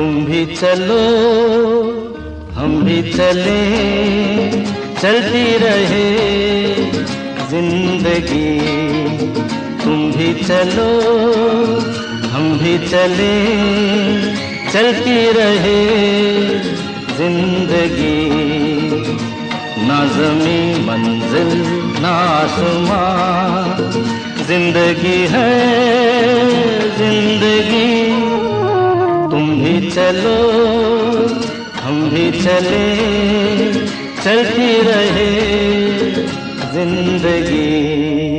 तुम भी चलो हम भी चले, चलती रहे जिंदगी। तुम भी चलो हम भी चले, चलती रहे जिंदगी। ना ज़मीं मंजिल ना आसमां, जिंदगी है जिंदगी। तुम भी चलो हम भी चले, चलती रहे जिंदगी।